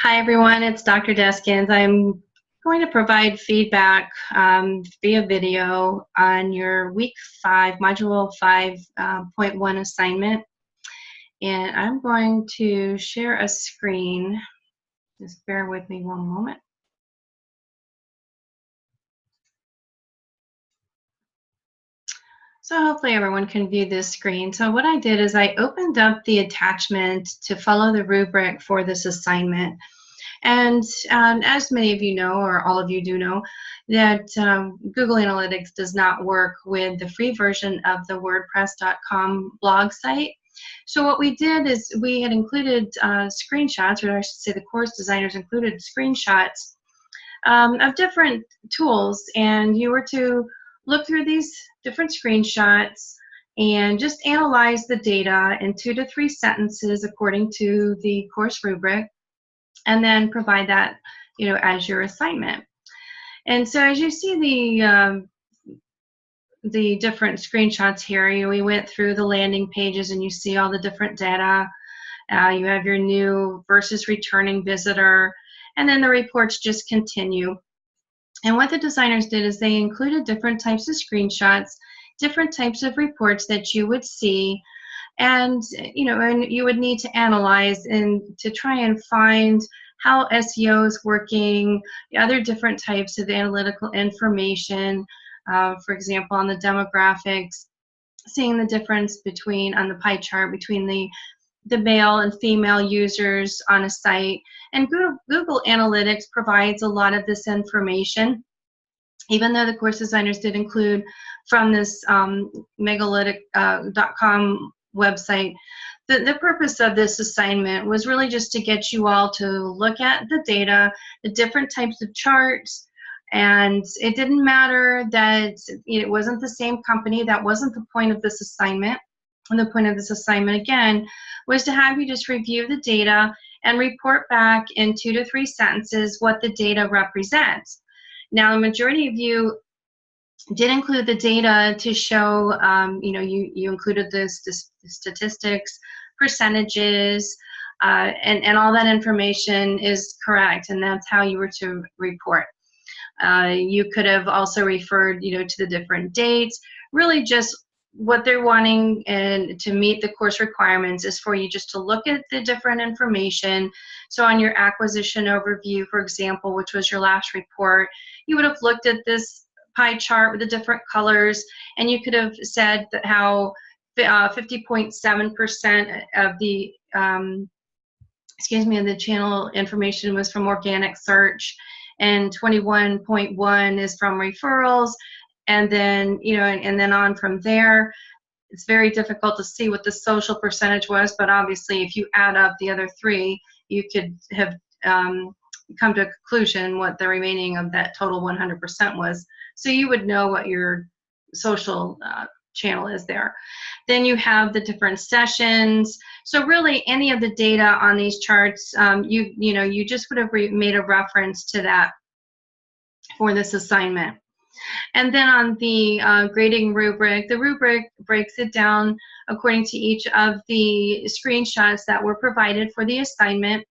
Hi everyone, it's Dr. Deskins. I'm going to provide feedback via video on your week 5, module 5.1 assignment. And I'm going to share a screen. Just bear with me one moment. So hopefully everyone can view this screen. So what I did is I opened up the attachment to follow the rubric for this assignment. And as many of you know, or all of you do know, that Google Analytics does not work with the free version of the WordPress.com blog site. So what we did is we had included screenshots, or I should say the course designers included screenshots of different tools, and you were to look through these different screenshots and just analyze the data in 2 to 3 sentences according to the course rubric, and then provide that, as your assignment. And so as you see the different screenshots here, we went through the landing pages and you see all the different data. You have your new versus returning visitor, and then the reports just continue. And what the designers did is they included different types of screenshots, different types of reports that you would see, and you would need to analyze and to try and find how SEO is working, the other different types of analytical information, for example, on the demographics, seeing the difference between, on the pie chart, between the male and female users on a site. And Google Analytics provides a lot of this information, even though the course designers did include from this Mktg.com website. The purpose of this assignment was really just to get you all to look at the data, the different types of charts, and it didn't matter that it wasn't the same company. That wasn't the point of this assignment. And the point of this assignment, again, was to have you just review the data and report back in 2 to 3 sentences what the data represents. Now, the majority of you did include the data to show, you included the statistics, percentages, and all that information is correct, and that's how you were to report. You could have also referred, to the different dates. Really just what they're wanting and to meet the course requirements is for you just to look at the different information. So on your acquisition overview, for example, which was your last report, you would have looked at this pie chart with the different colors, and you could have said that how 50.7% of the the channel information was from organic search, and 21.1 is from referrals, and then and then on from there. It's very difficult to see what the social percentage was, but obviously if you add up the other 3, you could have come to a conclusion what the remaining of that total 100% was. So you would know what your social channel is there. Then you have the different sessions. So really any of the data on these charts, you just would have made a reference to that for this assignment. And then on the grading rubric, the rubric breaks it down according to each of the screenshots that were provided for the assignment.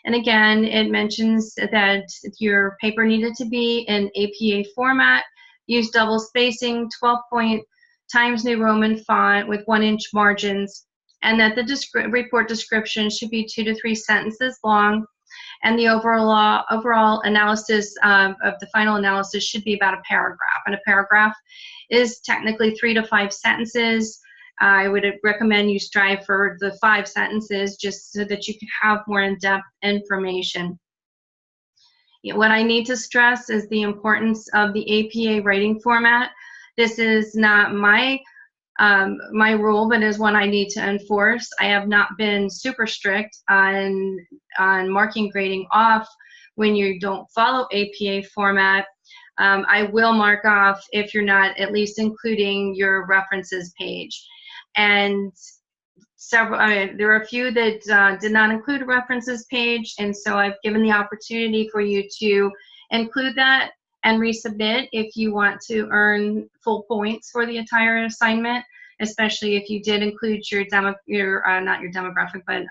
And again, it mentions that your paper needed to be in APA format, use double spacing, 12-point Times New Roman font with 1-inch margins, and that the report description should be 2 to 3 sentences long, and the overall analysis of the final analysis should be about a paragraph. And a paragraph is technically 3 to 5 sentences. I would recommend you strive for the 5 sentences just so that you can have more in-depth information. What I need to stress is the importance of the APA writing format. This is not my rule, but is one I need to enforce. I have not been super strict on marking grading off when you don't follow APA format. I will mark off if you're not at least including your references page. And there are a few that did not include a references page, and so I've given the opportunity for you to include that and resubmit if you want to earn full points for the entire assignment, especially if you did include your not your demographic, but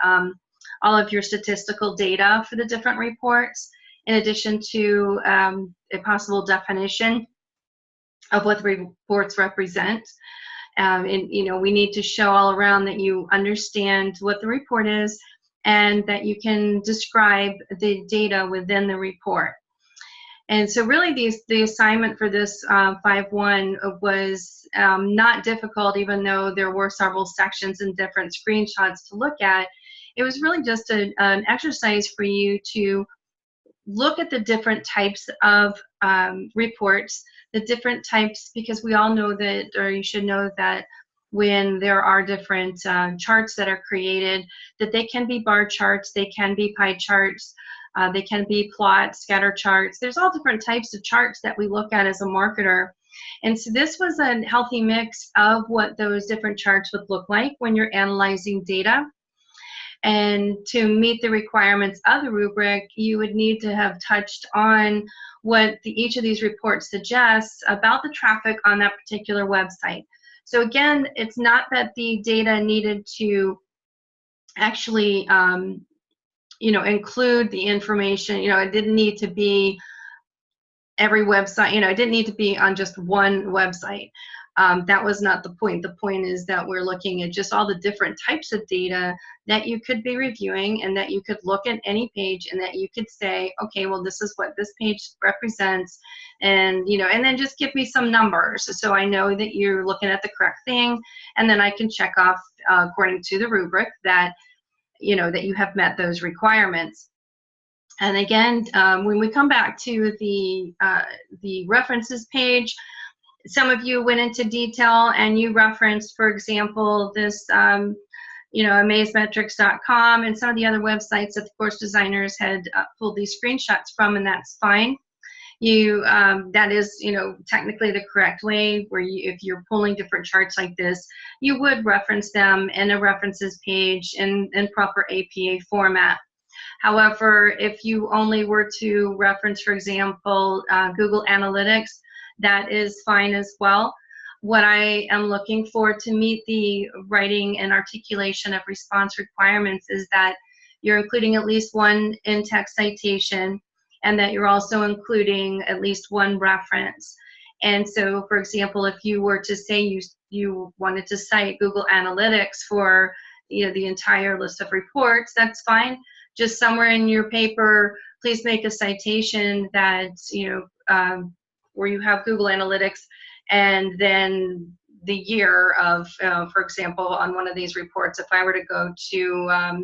all of your statistical data for the different reports, in addition to a possible definition of what the reports represent. And we need to show all around that you understand what the report is and that you can describe the data within the report. And so really the assignment for this 5.1 was not difficult, even though there were several sections and different screenshots to look at. It was really just an exercise for you to look at the different types of reports, the different types, because we all know that, or you should know that when there are different charts that are created, that they can be bar charts, they can be pie charts, they can be plots, scatter charts. There's all different types of charts that we look at as a marketer. And so this was a healthy mix of what those different charts would look like when you're analyzing data. And to meet the requirements of the rubric, you would need to have touched on what each of these reports suggests about the traffic on that particular website. So again, it's not that the data needed to actually include the information. It didn't need to be every website. It didn't need to be on just one website. That was not the point. The point is that we're looking at just all the different types of data that you could be reviewing, and that you could look at any page and that you could say, okay, well, this is what this page represents, and and then just give me some numbers so I know that you're looking at the correct thing, and then I can check off according to the rubric that that you have met those requirements. And again, when we come back to the references page, some of you went into detail and you referenced, for example, this, amazemetrics.com and some of the other websites that the course designers had pulled these screenshots from, and that's fine. That is, technically the correct way, where if you're pulling different charts like this, you would reference them in a references page in proper APA format. However, if you only were to reference, for example, Google Analytics, that is fine as well. What I am looking for to meet the writing and articulation of response requirements is that you're including at least one in-text citation, and that you're also including at least one reference. And so, for example, if you were to say you wanted to cite Google Analytics for the entire list of reports, that's fine. Just somewhere in your paper, please make a citation that where you have Google Analytics, and then the year of, for example, on one of these reports, if I were to go to,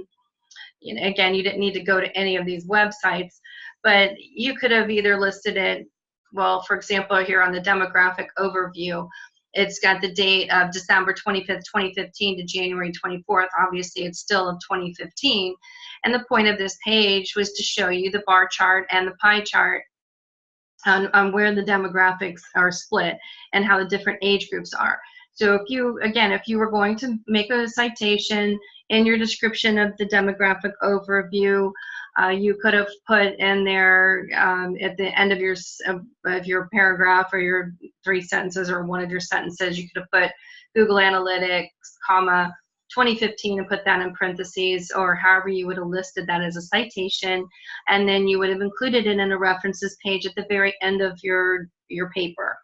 again, you didn't need to go to any of these websites, but you could have either listed it, well, for example, here on the demographic overview, it's got the date of December 25th, 2015 to January 24th. Obviously, it's still of 2015. And the point of this page was to show you the bar chart and the pie chart on where the demographics are split and how the different age groups are. So if you were going to make a citation in your description of the demographic overview, you could have put in there at the end of your paragraph, or your 3 sentences, or one of your sentences, you could have put Google Analytics, 2015, and put that in parentheses, or however you would have listed that as a citation, and then you would have included it in a references page at the very end of your paper.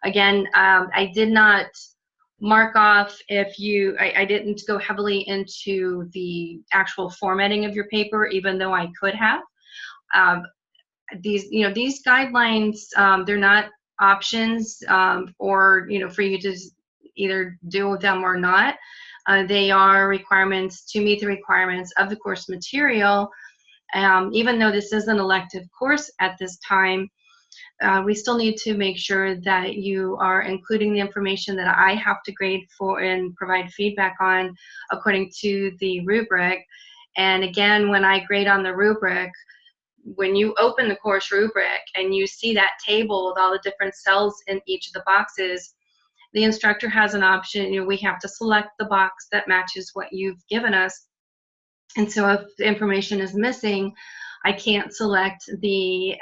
Again, I did not mark off I didn't go heavily into the actual formatting of your paper, even though I could have. These guidelines, they're not options, or for you to either do them or not. They are requirements to meet the requirements of the course material. Even though this is an elective course at this time, we still need to make sure that you are including the information that I have to grade for and provide feedback on according to the rubric. And again, when I grade on the rubric, when you open the course rubric and you see that table with all the different cells in each of the boxes, the instructor has an option. We have to select the box that matches what you've given us. And so if the information is missing, I can't select the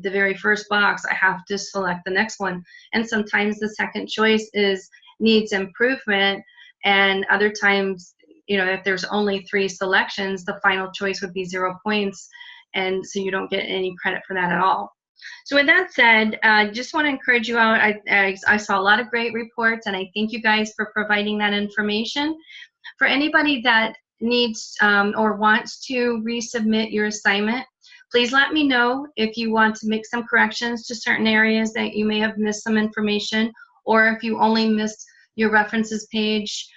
very first box. I have to select the next one. And sometimes the second choice needs improvement, and other times if there's only 3 selections, the final choice would be 0 points, and so you don't get any credit for that at all. So with that said, just want to encourage you out. I saw a lot of great reports, and I thank you guys for providing that information. For anybody that needs or wants to resubmit your assignment, please let me know if you want to make some corrections to certain areas that you may have missed some information, or if you only missed your references page.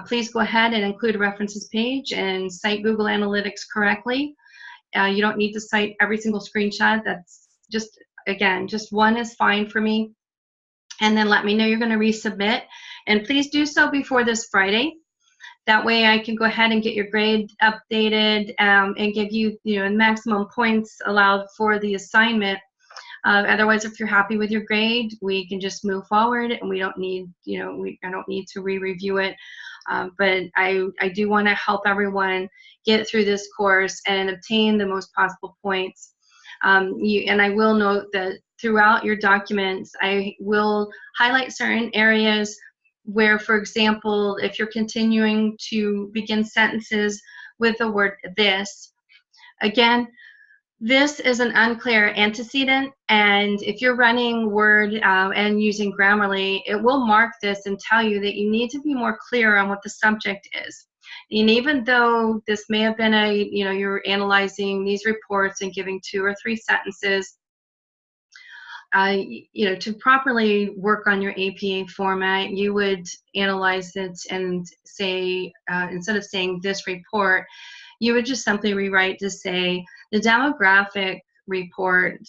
Please go ahead and include a references page and cite Google Analytics correctly. You don't need to cite every single screenshot. That's just, again, just one is fine for me. And then let me know you're going to resubmit. And please do so before this Friday. That way I can go ahead and get your grade updated and give you, maximum points allowed for the assignment. Otherwise, if you're happy with your grade, we can just move forward, and we don't need, I don't need to re-review it. But I do want to help everyone get through this course and obtain the most possible points. And I will note that throughout your documents, I will highlight certain areas where, for example, if you're continuing to begin sentences with the word this, again, this is an unclear antecedent, and if you're running Word and using Grammarly, it will mark this and tell you that you need to be more clear on what the subject is. And even though this may have been you're analyzing these reports and giving 2 or 3 sentences, to properly work on your APA format, you would analyze it and say, instead of saying this report, you would just simply rewrite to say the demographic report,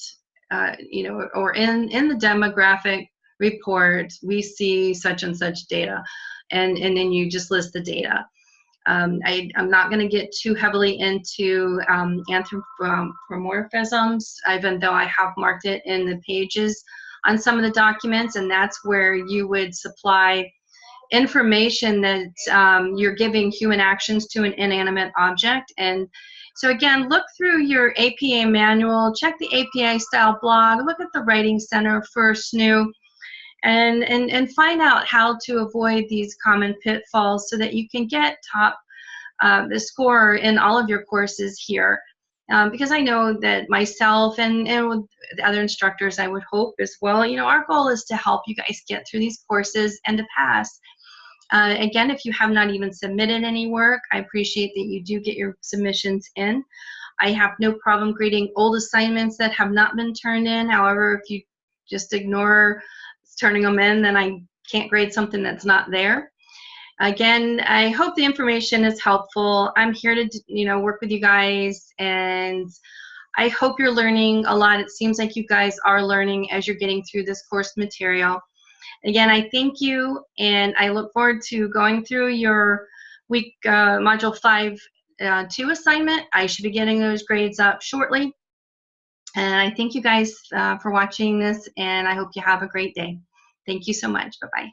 or in the demographic report, we see such and such data, and then you just list the data. I'm not going to get too heavily into anthropomorphisms, even though I have marked it in the pages on some of the documents, and that's where you would supply information that you're giving human actions to an inanimate object. And so again, look through your APA manual, check the APA style blog, look at the Writing Center for SHNU, and find out how to avoid these common pitfalls so that you can get top the score in all of your courses here. Because I know that myself and with the other instructors, I would hope as well, our goal is to help you guys get through these courses and to pass. Again, if you have not even submitted any work, I appreciate that you do get your submissions in. I have no problem grading old assignments that have not been turned in. However, if you just ignore turning them in, then I can't grade something that's not there. Again, I hope the information is helpful. I'm here to work with you guys, and I hope you're learning a lot. It seems like you guys are learning as you're getting through this course material. Again, I thank you, and I look forward to going through your week module 5-2 assignment. I should be getting those grades up shortly. And I thank you guys for watching this, and I hope you have a great day. Thank you so much. Bye-bye.